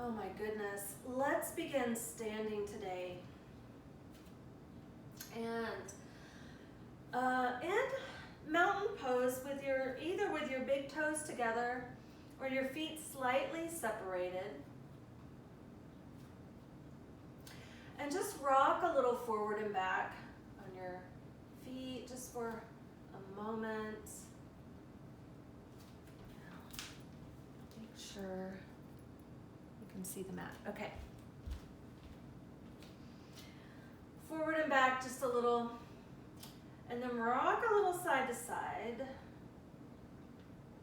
Oh my goodness. Let's begin standing today. And in mountain pose with either with your big toes together or your feet slightly separated. And just rock a little forward and back on your feet just for a moment. Make sure you can see the mat. Okay. Forward and back just a little. And then rock a little side to side.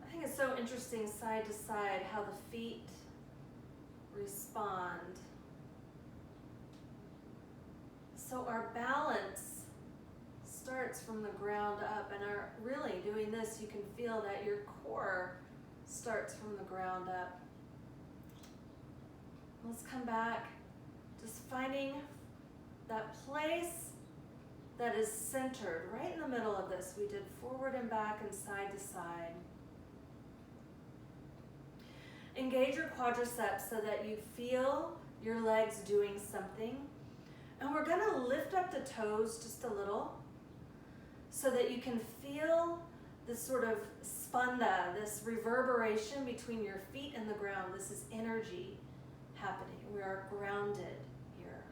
I think it's so interesting side to side how the feet respond. So our balance starts from the ground up, and really doing this, you can feel that your core starts from the ground up. Let's come back, just finding that place that is centered right in the middle of this. We did forward and back and side to side. Engage your quadriceps so that you feel your legs doing something. And we're gonna lift up the toes just a little so that you can feel this sort of spanda, this reverberation between your feet and the ground. This is energy happening. We are grounded here.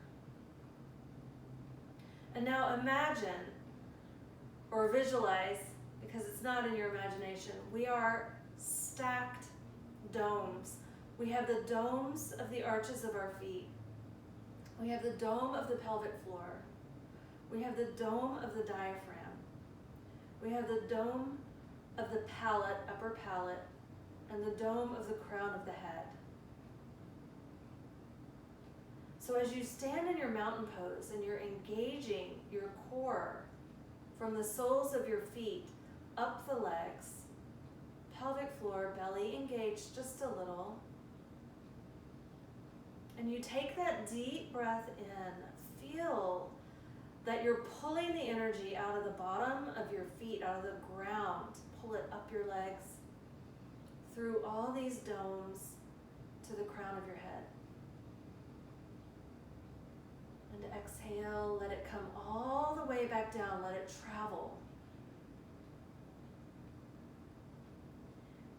And now imagine or visualize, because it's not in your imagination, we are stacked domes. We have the domes of the arches of our feet. We have the dome of the pelvic floor. We have the dome of the diaphragm. We have the dome of the palate, upper palate, and the dome of the crown of the head. So as you stand in your mountain pose and you're engaging your core from the soles of your feet up the legs, pelvic floor, belly engaged just a little, and you take that deep breath in, feel that you're pulling the energy out of the bottom of your feet, out of the ground. Pull it up your legs, through all these domes to the crown of your head. And exhale, let it come all the way back down, let it travel.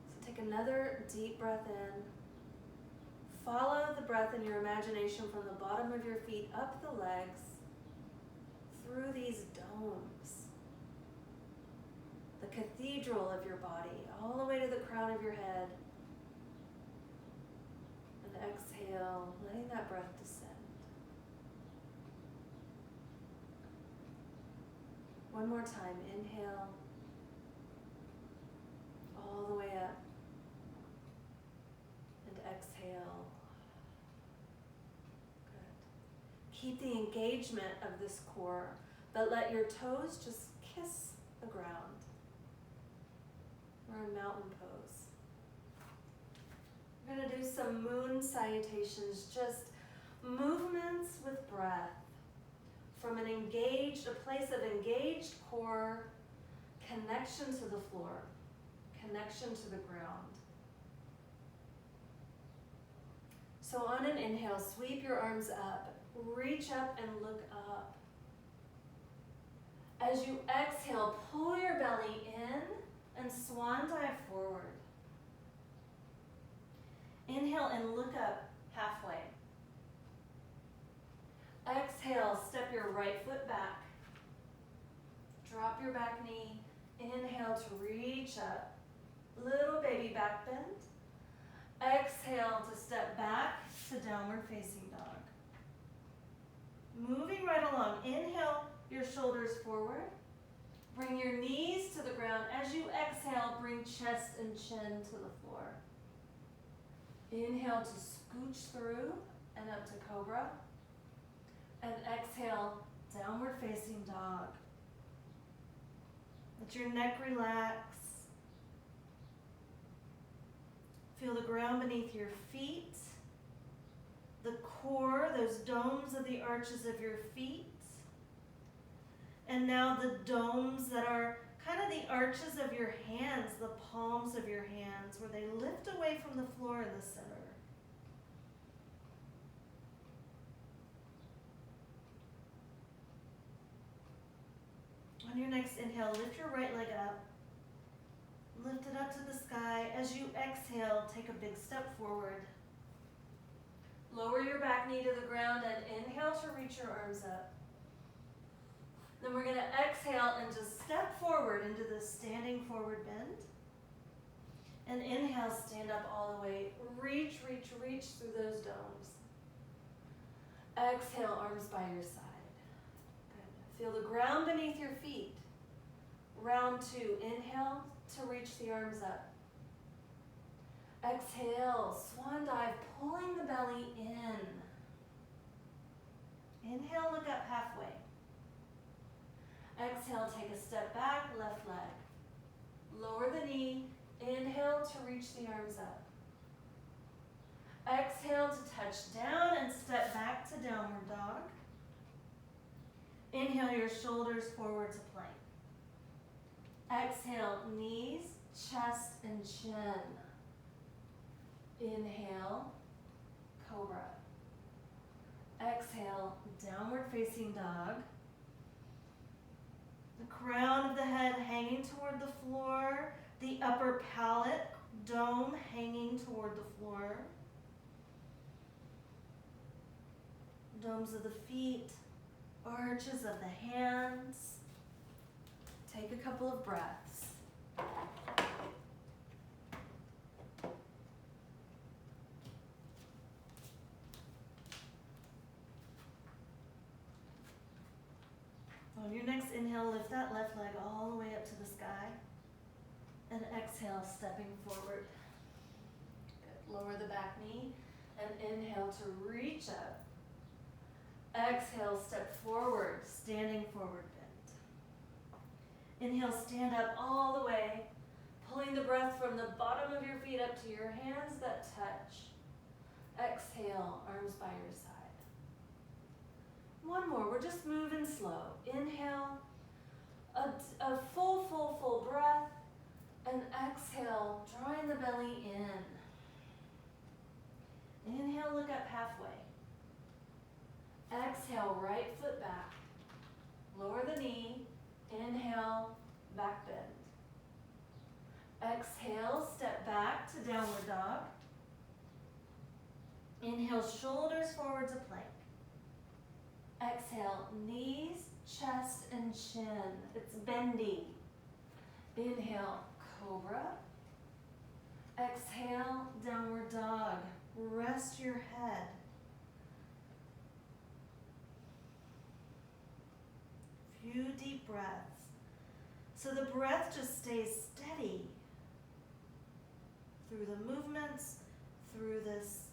So take another deep breath in. Follow the breath in your imagination from the bottom of your feet up the legs, through these domes, the cathedral of your body, all the way to the crown of your head. And exhale, letting that breath descend. One more time, inhale, all the way up, and exhale. Good. Keep the engagement of this core, but let your toes just kiss the ground. We're in mountain pose. We're going to do some moon salutations, just movements with breath. From a place of engaged core, connection to the floor, connection to the ground. So on an inhale, sweep your arms up, reach up and look up. As you exhale, pull your belly in and swan dive forward. Inhale and look up halfway. Exhale, step your right foot back. Drop your back knee. Inhale to reach up. Little baby back bend. Exhale to step back to downward facing dog. Moving right along. Inhale your shoulders forward. Bring your knees to the ground. As you exhale, bring chest and chin to the floor. Inhale to scooch through and up to cobra. And exhale, downward facing dog. Let your neck relax. Feel the ground beneath your feet. The core, those domes of the arches of your feet. And now the domes that are kind of the arches of your hands, the palms of your hands, where they lift away from the floor in the center. On your next inhale, lift your right leg up. Lift it up to the sky. As you exhale, take a big step forward. Lower your back knee to the ground and inhale to reach your arms up. Then we're going to exhale and just step forward into the standing forward bend. And inhale, stand up all the way. Reach, reach, reach through those domes. Exhale, arms by your side. Good. Feel the ground beneath your feet. Round 2, inhale to reach the arms up. Exhale, swan dive, pulling the belly in. Inhale, look up halfway. Exhale, take a step back, left leg. Lower the knee, inhale to reach the arms up. Exhale to touch down and step back to downward dog. Inhale your shoulders forward to plank. Exhale, knees, chest, and chin. Inhale, cobra. Exhale, downward facing dog. The crown of the head hanging toward the floor. The upper palate, dome hanging toward the floor. Domes of the feet, arches of the hands. Take a couple of breaths. On your next inhale, lift that left leg all the way up to the sky. And exhale, stepping forward. Good. Lower the back knee and inhale to reach up. Exhale, step forward, standing forward bend. Inhale, stand up all the way, pulling the breath from the bottom of your feet up to your hands that touch. Exhale, arms by your side. One more, we're just moving slow. Inhale, a full breath, and exhale, drawing the belly in. Inhale, look up halfway. Exhale, right foot back. Lower the knee. Inhale, back bend. Exhale, step back to downward dog. Inhale, shoulders forward to plank. Exhale, knees, chest, and chin. It's bendy. Inhale, cobra. Exhale, downward dog. Rest your head. Few deep breaths. So the breath just stays steady through the movements, through this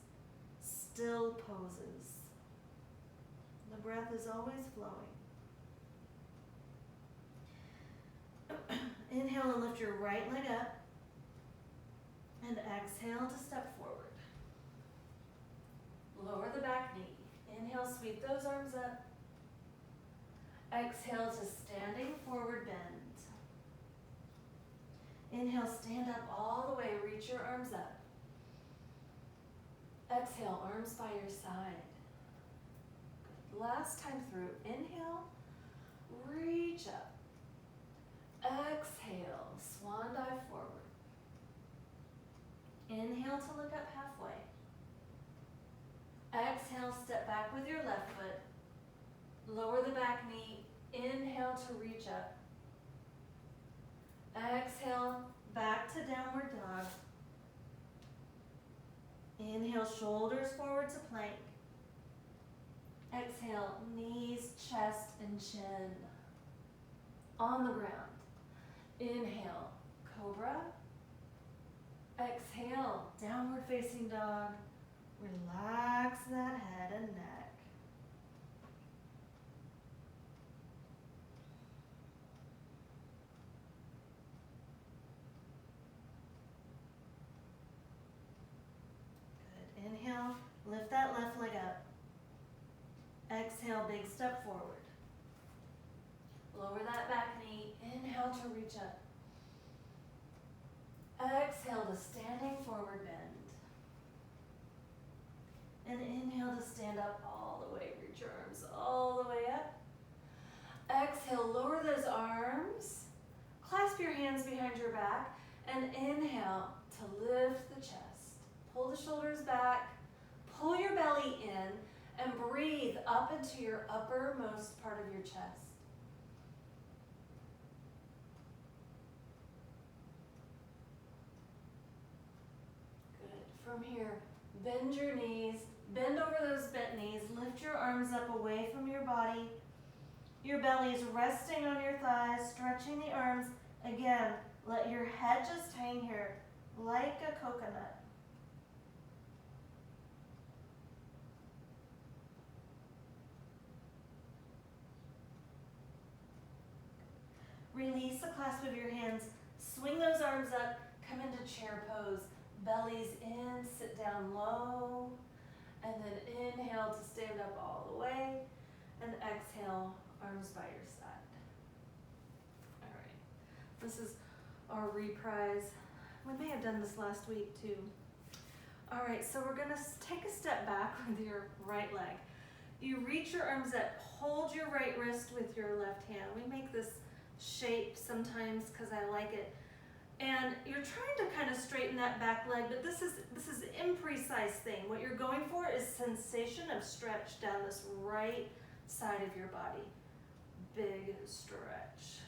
still poses. The breath is always flowing. Inhale and lift your right leg up. And exhale to step forward. Lower the back knee. Inhale, sweep those arms up. Exhale to standing forward bend. Inhale, stand up all the way, reach your arms up. Exhale, arms by your side. Good. Last time through, inhale, reach up. Exhale, swan dive forward. Inhale to look up halfway. Exhale, step back with your left foot. Lower the back knee. Inhale to reach up. Exhale, back to downward dog. Inhale, shoulders forward to plank. Exhale, knees, chest, and chin. On the ground. Inhale, cobra. Exhale, downward facing dog. Relax that head and neck. Good. Inhale, lift that left leg up. Exhale, big step forward. Lower that back knee. Inhale to reach up. Exhale to standing forward bend. And inhale to stand up all the way. Reach your arms all the way up. Exhale, lower those arms. Clasp your hands behind your back and inhale to lift the chest. Pull the shoulders back, pull your belly in, and breathe up into your uppermost part of your chest. Good. From here, bend your knees, bend over those bent knees, lift your arms up away from your body. Your belly is resting on your thighs, stretching the arms. Again, let your head just hang here like a coconut. Release the clasp of your hands. Swing those arms up. Come into chair pose. Bellies in, sit down low. And then inhale to stand up all the way. And exhale, arms by your side. All right. This is our reprise. We may have done this last week too. All right, so we're going to take a step back with your right leg. You reach your arms up. Hold your right wrist with your left hand. We make this shape sometimes because I like it. And you're trying to kind of straighten that back leg, but this is an imprecise thing. What you're going for is sensation of stretch down this right side of your body. Big stretch.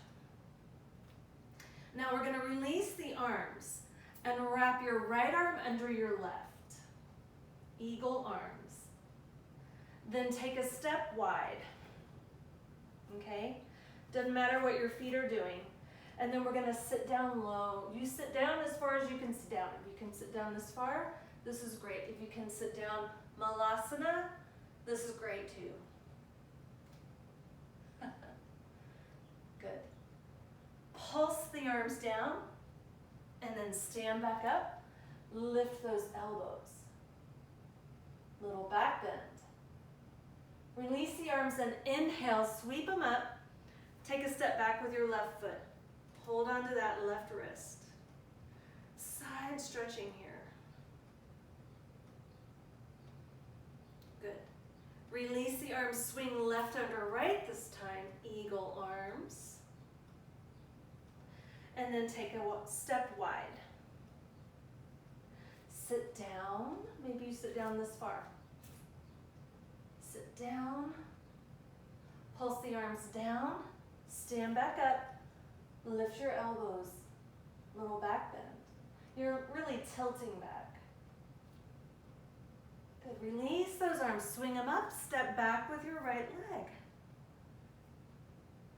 Now we're going to release the arms and wrap your right arm under your left. Eagle arms. Then take a step wide. Okay? Doesn't matter what your feet are doing. And then we're going to sit down low. You sit down as far as you can sit down. If you can sit down this far, this is great. If you can sit down Malasana, this is great too. Good. Pulse the arms down and then stand back up. Lift those elbows. Little back bend. Release the arms and inhale, sweep them up. Take a step back with your left foot. Hold on to that left wrist. Side stretching here. Good. Release the arms, swing left under right this time. Eagle arms. And then take a step wide. Sit down. Maybe you sit down this far. Sit down. Pulse the arms down. Stand back up. Lift your elbows. Little back bend. You're really tilting back. Good. Release those arms. Swing them up. Step back with your right leg.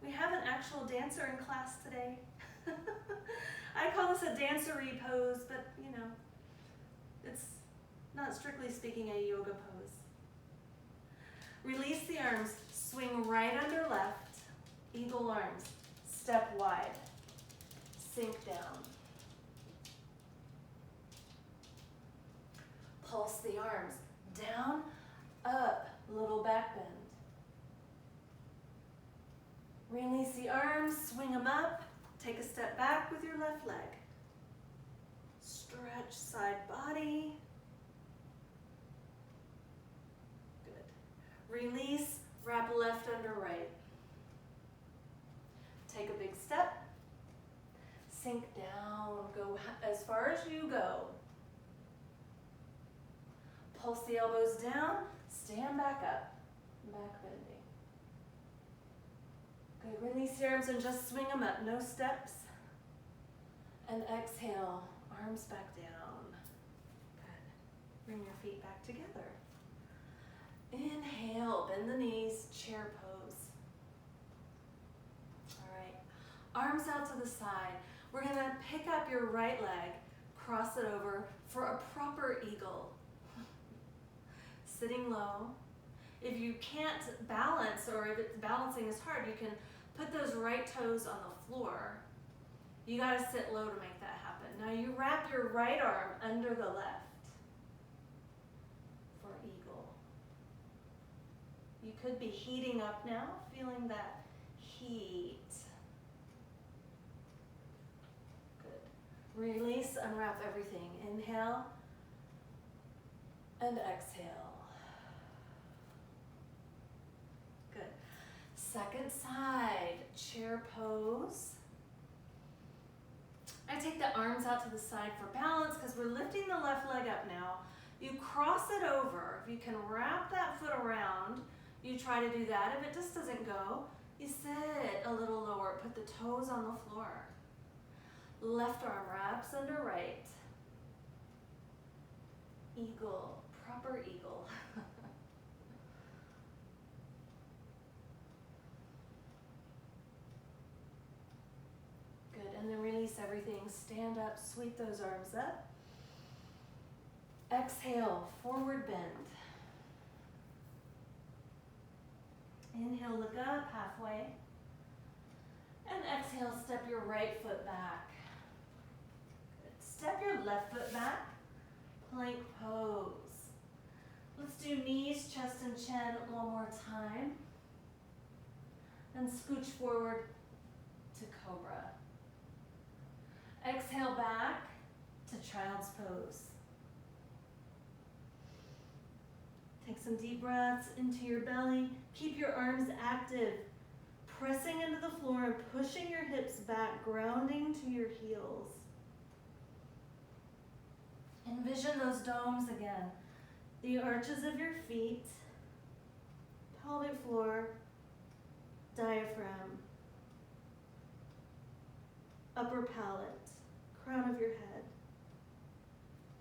We have an actual dancer in class today. I call this a dancery pose, but you know, it's not strictly speaking a yoga pose. Release the arms. Swing right under left. Eagle arms. Step wide. Sink down. Pulse the arms. Down, up, little back bend. Release the arms, swing them up. Take a step back with your left leg. Stretch side body. Good. Release, wrap left under right. Take a big step. Sink down, go as far as you go. Pulse the elbows down, stand back up, back bending. Good, release your arms and just swing them up, no steps. And exhale, arms back down. Good, bring your feet back together. Inhale, bend the knees, chair pose. All right, arms out to the side. We're going to pick up your right leg, cross it over for a proper eagle. Sitting low. If you can't balance, or if it's balancing is hard, you can put those right toes on the floor. You got to sit low to make that happen. Now you wrap your right arm under the left for eagle. You could be heating up now, feeling that heat. Release, unwrap everything. Inhale and exhale. Good. Second side, chair pose. I take the arms out to the side for balance because we're lifting the left leg up now. You cross it over. If you can wrap that foot around, you try to do that. If it just doesn't go, you sit a little lower. Put the toes on the floor. Left arm wraps under right. Eagle, proper eagle. Good, and then release everything. Stand up, sweep those arms up. Exhale, forward bend. Inhale, look up halfway. And exhale, step your right foot back. Good. Step your left foot back. Plank pose. Let's do knees, chest, and chin one more time. And scooch forward to cobra. Exhale back to child's pose. Take some deep breaths into your belly. Keep your arms active, pressing into the floor and pushing your hips back, grounding to your heels. Envision those domes again. The arches of your feet, pelvic floor, diaphragm, upper palate, crown of your head,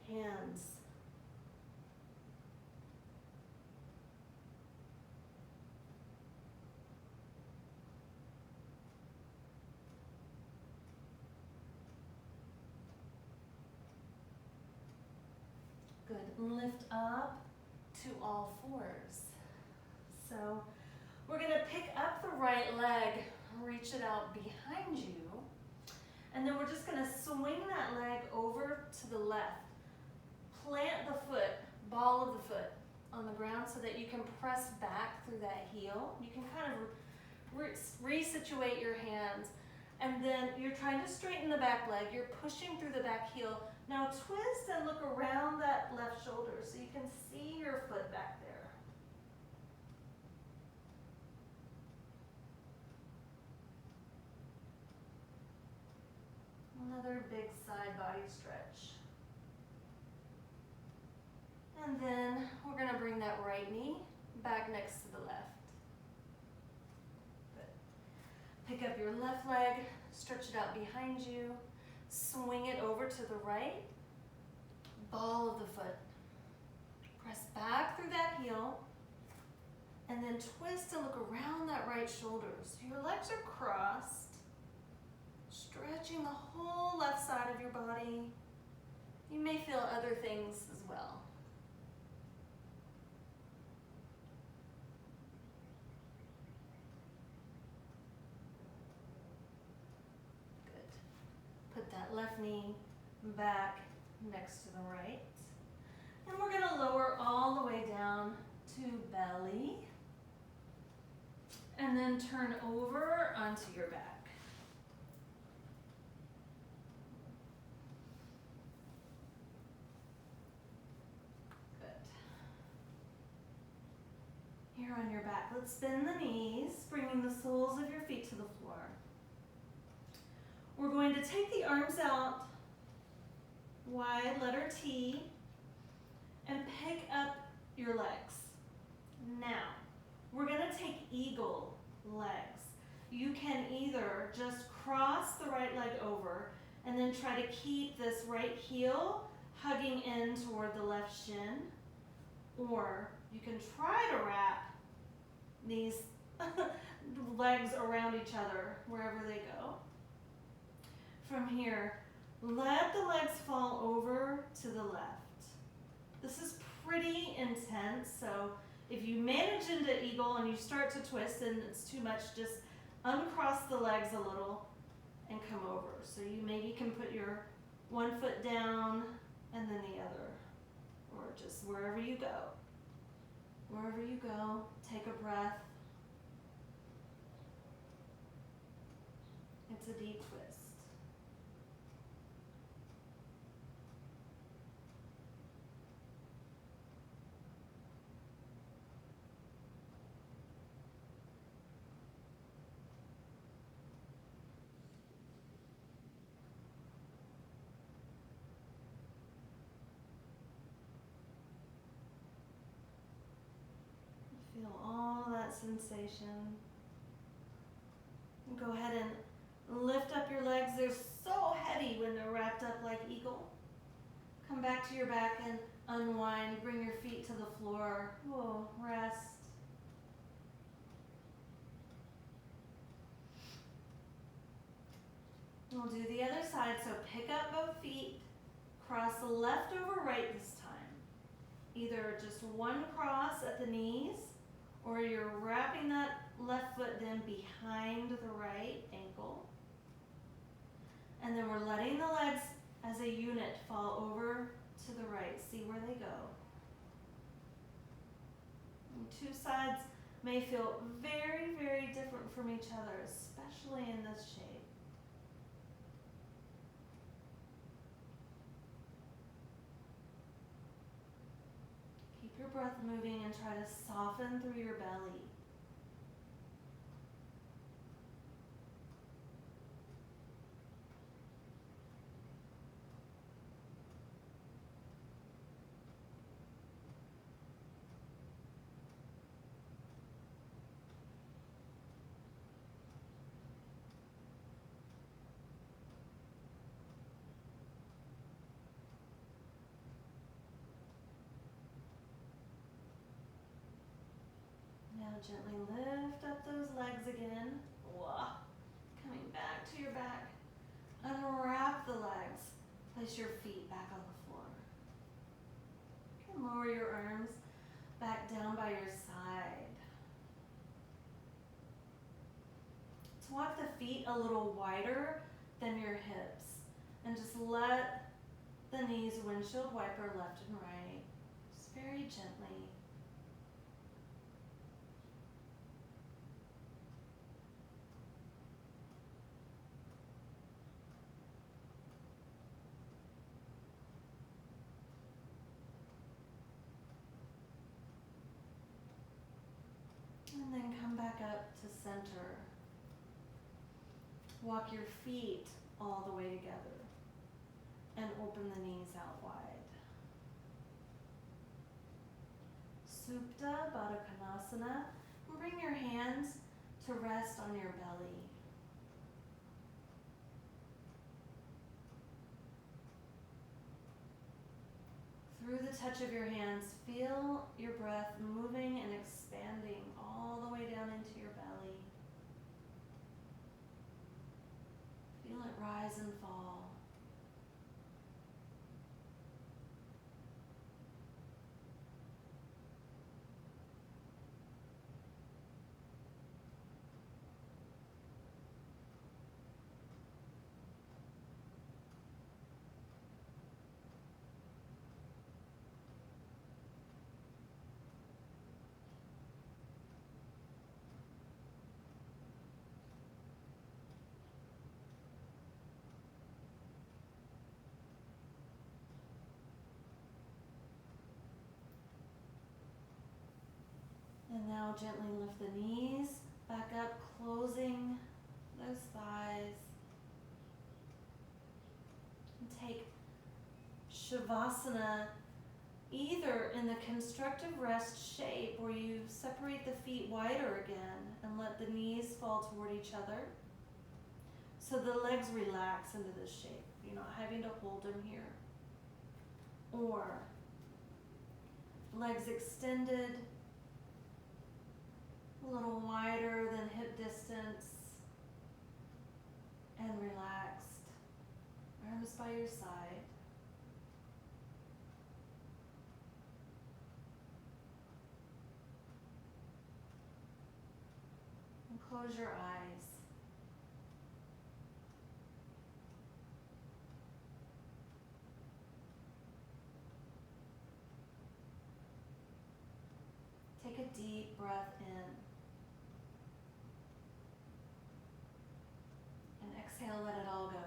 hands. Good. Lift up to all fours. So we're going to pick up the right leg, reach it out behind you, and then we're just going to swing that leg over to the left. Plant the foot, ball of the foot, on the ground so that you can press back through that heel. You can kind of resituate your hands, and then you're trying to straighten the back leg. You're pushing through the back heel. Now twist and look around that left shoulder so you can see your foot back there. Another big side body stretch. And then we're going to bring that right knee back next to the left. Good. Pick up your left leg, stretch it out behind you, swing it over to the right, ball of the foot. Press back through that heel, and then twist and look around that right shoulder. So your legs are crossed, stretching the whole left side of your body. You may feel other things as well. Good. Put that left knee back next to the right. And we're going to lower all the way down to belly. And then turn over onto your back. Good. Here on your back, let's bend the knees, bringing the soles of your feet to the floor. We're going to take the arms out wide, letter T, and pick up your legs. Now, we're going to take eagle legs. You can either just cross the right leg over and then try to keep this right heel hugging in toward the left shin, or you can try to wrap these legs around each other wherever they go. From here, let the legs fall over to the left. This is pretty intense, so if you manage into eagle and you start to twist and it's too much, just uncross the legs a little and come over. So you maybe can put your one foot down and then the other, or just wherever you go. Wherever you go, take a breath. It's a deep twist. sensation. Go ahead and lift up your legs. They're so heavy when they're wrapped up like eagle. Come back to your back and unwind. Bring your feet to the floor. Whoa, rest. We'll do the other side. So pick up both feet. Cross left over right this time. Either just one cross at the knees, or you're wrapping that left foot then behind the right ankle. And then we're letting the legs as a unit fall over to the right. See where they go. And two sides may feel very, very different from each other, especially in this shape. Keep your breath moving and try to soften through your belly. Now gently lift up those legs again. Whoa. Coming back to your back. Unwrap the legs. Place your feet back on the floor. And lower your arms back down by your side. So walk the feet a little wider than your hips. And just let the knees windshield wiper left and right. Just very gently. And then come back up to center. Walk your feet all the way together and open the knees out wide. Supta Baddha Konasana. Bring your hands to rest on your belly. Through the touch of your hands, feel your breath moving and expanding all the way down into your belly. Feel it rise and fall. And now gently lift the knees back up, closing those thighs. And take Shavasana either in the constructive rest shape where you separate the feet wider again and let the knees fall toward each other. So the legs relax into this shape. You're not having to hold them here. Or legs extended, a little wider than hip distance, and relaxed. Arms by your side. And close your eyes. Take a deep breath in. And exhale, let it all go.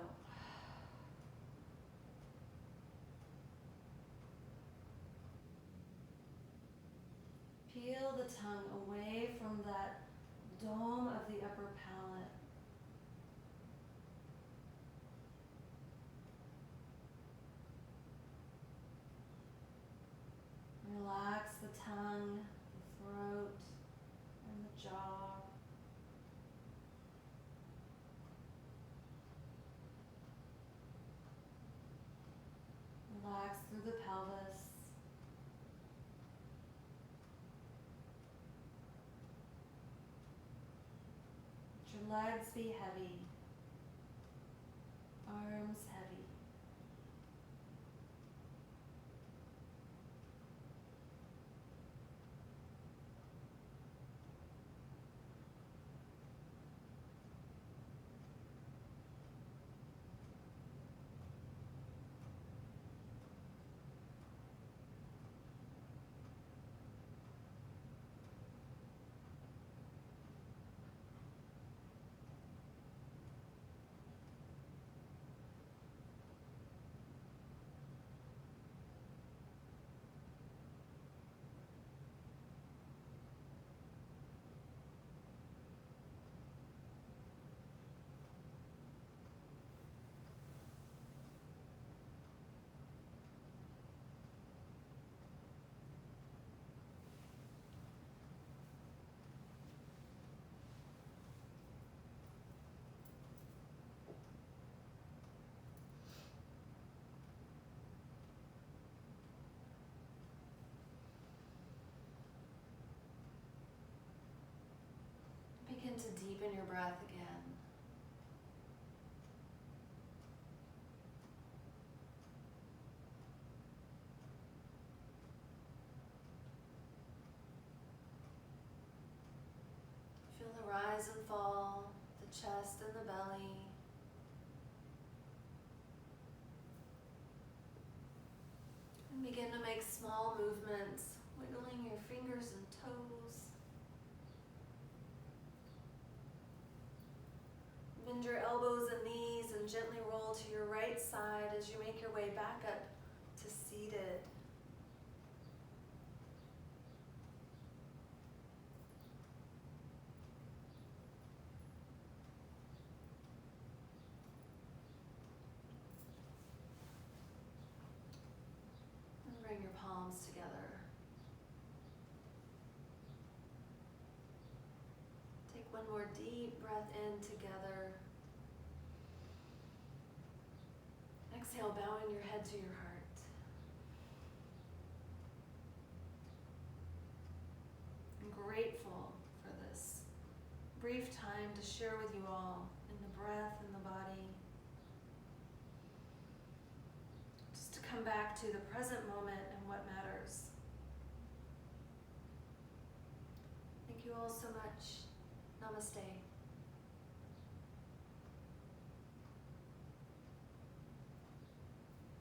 Peel the tongue away from that dome of the upper palate. Relax the tongue, the throat, and the jaw. legs be heavy, arms heavy. Begin to deepen your breath again. Feel the rise and fall, the chest and the belly. And begin to make small movements, wiggling your fingers and toes. Bend your elbows and knees and gently roll to your right side as you make your way back up to seated. And bring your palms together. Take one more deep breath in together. Exhale, bowing your head to your heart. I'm grateful for this brief time to share with you all in the breath and the body. Just to come back to the present moment and what matters. Thank you all so much. Namaste.